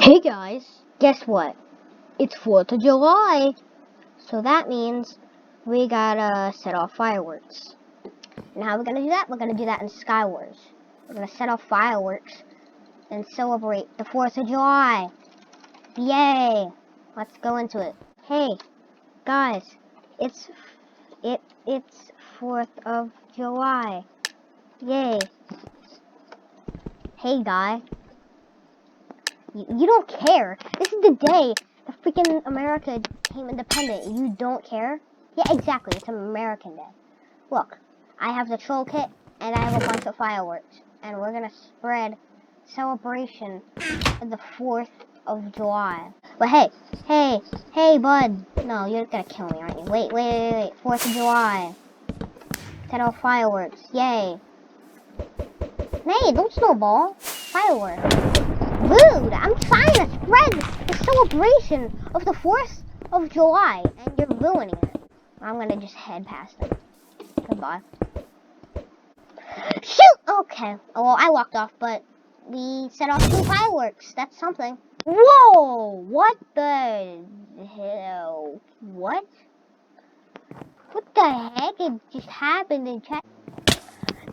Hey guys, guess what? It's 4th of July, so that means we gotta set off fireworks. And how are we gonna do that? We're gonna do that in Skywars. We're gonna set off fireworks and celebrate the 4th of July. Yay! Let's go into it. Hey, guys, it's 4th of July. Yay! Hey, guy. You don't care. This is the day the freaking America became independent. You don't care? Yeah, exactly. It's an American day. Look, I have the troll kit, and I have a bunch of fireworks. And we're gonna spread celebration of the 4th of July. But hey, bud. No, you're gonna kill me, aren't you? Wait. 4th of July. Set off fireworks. Yay. Hey, don't snowball. Fireworks. Rude! I'm trying to spread the celebration of the 4th of July, and you're ruining it. I'm gonna just head past it. Goodbye. Shoot! Okay. Well, I walked off, but we set off 2 fireworks. That's something. Whoa! What the hell? What? What the heck? It just happened in chat.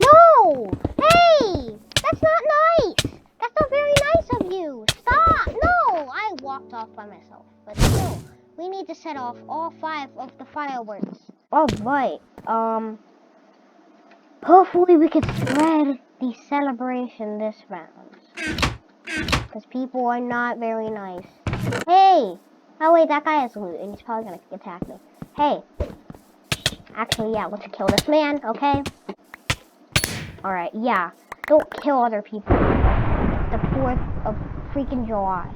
No! Hey! That's not nice! That's not very nice of you! Stop! No! I walked off by myself. But still, we need to set off all 5 of the fireworks. Alright, hopefully we can spread the celebration this round. Because people are not very nice. Hey! Oh wait, that guy has loot, and he's probably gonna attack me. Hey! Actually, yeah, let's kill this man, okay? Alright, yeah. Don't kill other people. The 4th of freaking July.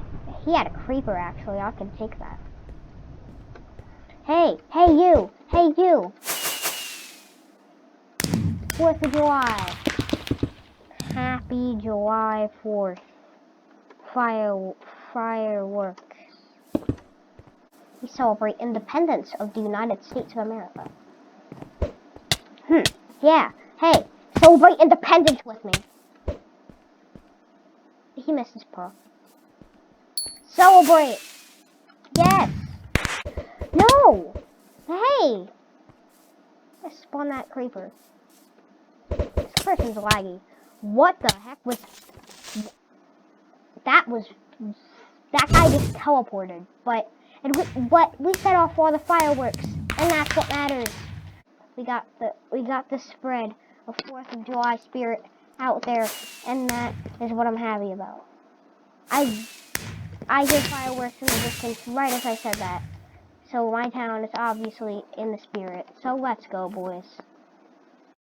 He had a creeper, actually. I can take that. Hey you! 4th of July. Happy July 4th. Fireworks. We celebrate independence of the United States of America. Yeah. Hey, celebrate independence with me. He missed his pearl. Celebrate! Yes! No! Hey! I spawned that creeper. This person's laggy. What the heck was... That guy just teleported. But we set off all the fireworks, and that's what matters. We got the spread of 4th of July spirit out there, and that is what I'm happy about. I hear fireworks in the distance right as I said that. So my town is obviously in the spirit. So let's go, boys.